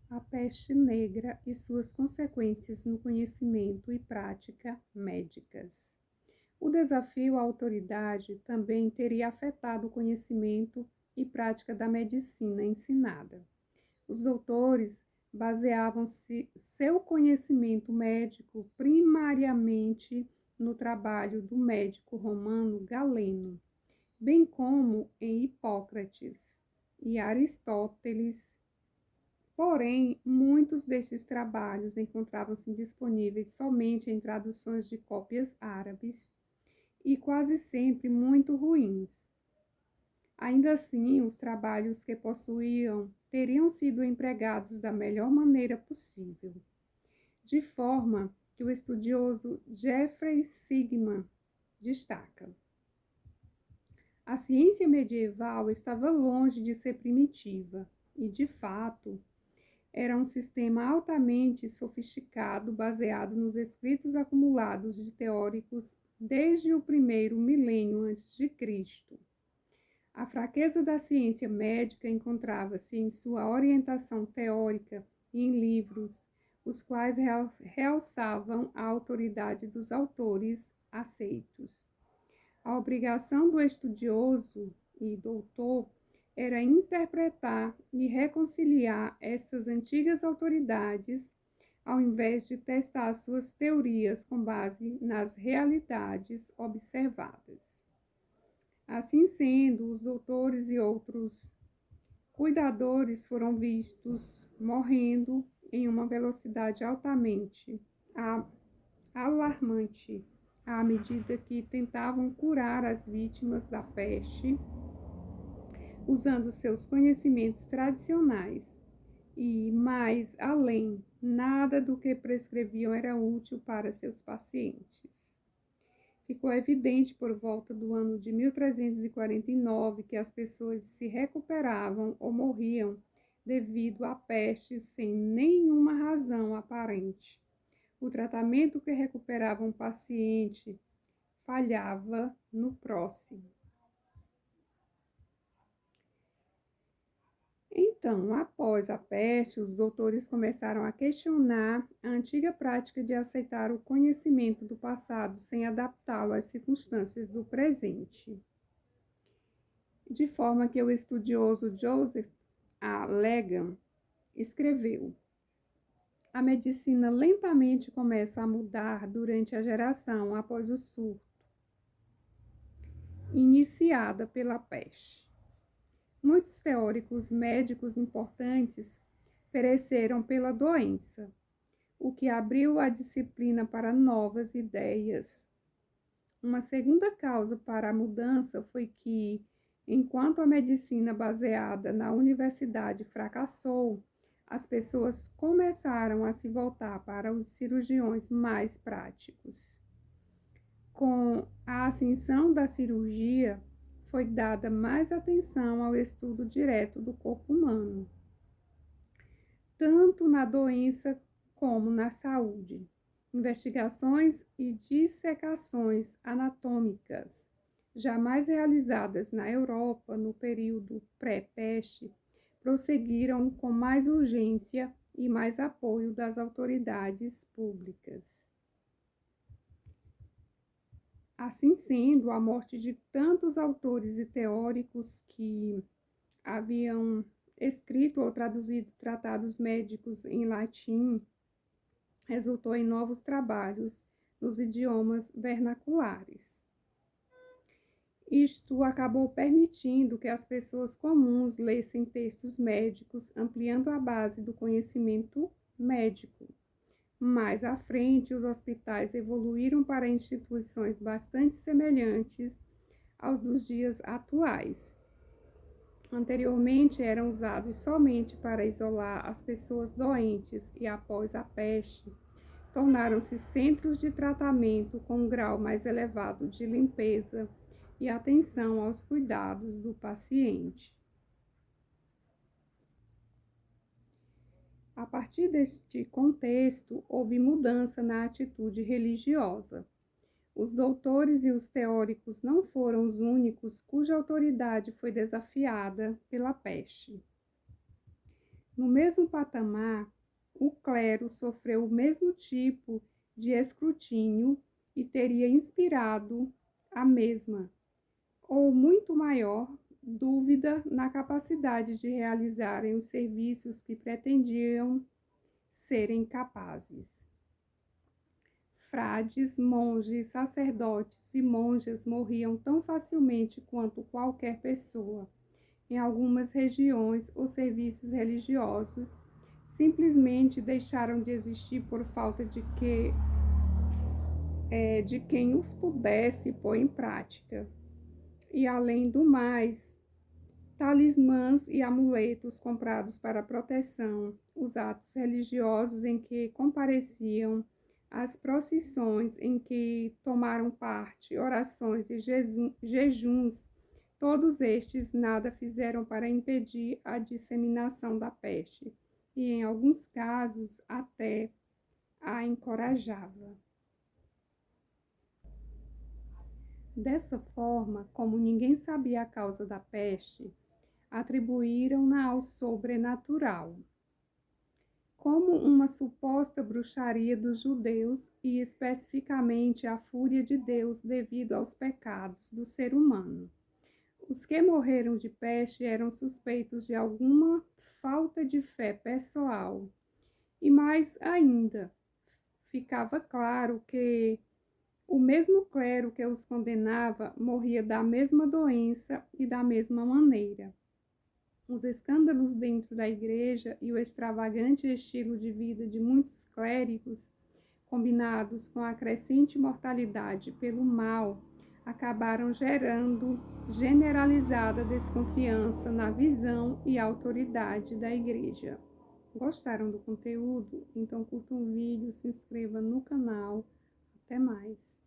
A peste negra e suas consequências no conhecimento e prática médicas. O desafio à autoridade também teria afetado o conhecimento e prática da medicina ensinada. Os doutores baseavam-se seu conhecimento médico primariamente no trabalho do médico romano Galeno, bem como em Hipócrates e Aristóteles. Porém, muitos destes trabalhos encontravam-se disponíveis somente em traduções de cópias árabes e quase sempre muito ruins. Ainda assim, os trabalhos que possuíam teriam sido empregados da melhor maneira possível, de forma que o estudioso Jeffrey Sigman destaca. A ciência medieval estava longe de ser primitiva e, de fato, era um sistema altamente sofisticado baseado nos escritos acumulados de teóricos desde o primeiro milênio antes de Cristo. A fraqueza da ciência médica encontrava-se em sua orientação teórica e em livros, os quais realçavam a autoridade dos autores aceitos. A obrigação do estudioso e doutor era interpretar e reconciliar estas antigas autoridades, ao invés de testar suas teorias com base nas realidades observadas. Assim sendo, os doutores e outros cuidadores foram vistos morrendo em uma velocidade altamente alarmante à medida que tentavam curar as vítimas da peste, usando seus conhecimentos tradicionais e, mais além, nada do que prescreviam era útil para seus pacientes. Ficou evidente por volta do ano de 1349 que as pessoas se recuperavam ou morriam devido à peste sem nenhuma razão aparente. O tratamento que recuperava um paciente falhava no próximo. Então, após a peste, os doutores começaram a questionar a antiga prática de aceitar o conhecimento do passado sem adaptá-lo às circunstâncias do presente. De forma que o estudioso Joseph A. Legan escreveu: a medicina lentamente começa a mudar durante a geração após o surto, iniciada pela peste. Muitos teóricos médicos importantes pereceram pela doença, o que abriu a disciplina para novas ideias. Uma segunda causa para a mudança foi que, enquanto a medicina baseada na universidade fracassou, as pessoas começaram a se voltar para os cirurgiões mais práticos. Com a ascensão da cirurgia, foi dada mais atenção ao estudo direto do corpo humano, tanto na doença como na saúde. Investigações e dissecações anatômicas, jamais realizadas na Europa no período pré-peste, prosseguiram com mais urgência e mais apoio das autoridades públicas. Assim sendo, a morte de tantos autores e teóricos que haviam escrito ou traduzido tratados médicos em latim resultou em novos trabalhos nos idiomas vernaculares. Isto acabou permitindo que as pessoas comuns lessem textos médicos, ampliando a base do conhecimento médico. Mais à frente, os hospitais evoluíram para instituições bastante semelhantes aos dos dias atuais. Anteriormente eram usados somente para isolar as pessoas doentes e, após a peste, tornaram-se centros de tratamento com um grau mais elevado de limpeza e atenção aos cuidados do paciente. A partir deste contexto, houve mudança na atitude religiosa. Os doutores e os teóricos não foram os únicos cuja autoridade foi desafiada pela peste. No mesmo patamar, o clero sofreu o mesmo tipo de escrutínio e teria inspirado a mesma, ou muito maior, dúvida na capacidade de realizarem os serviços que pretendiam serem capazes. Frades, monges, sacerdotes e monjas morriam tão facilmente quanto qualquer pessoa. Em algumas regiões, os serviços religiosos simplesmente deixaram de existir por falta de quem os pudesse pôr em prática. E além do mais, talismãs e amuletos comprados para proteção, os atos religiosos em que compareciam, as procissões em que tomaram parte, orações e jejuns, todos estes nada fizeram para impedir a disseminação da peste, e em alguns casos até a encorajava. Dessa forma, como ninguém sabia a causa da peste, atribuíram-na ao sobrenatural, como uma suposta bruxaria dos judeus e especificamente a fúria de Deus devido aos pecados do ser humano. Os que morreram de peste eram suspeitos de alguma falta de fé pessoal. E mais ainda, ficava claro que o mesmo clero que os condenava morria da mesma doença e da mesma maneira. Os escândalos dentro da igreja e o extravagante estilo de vida de muitos clérigos, combinados com a crescente mortalidade pelo mal, acabaram gerando generalizada desconfiança na visão e autoridade da igreja. Gostaram do conteúdo? Então curtam o vídeo, se inscreva no canal. Até mais!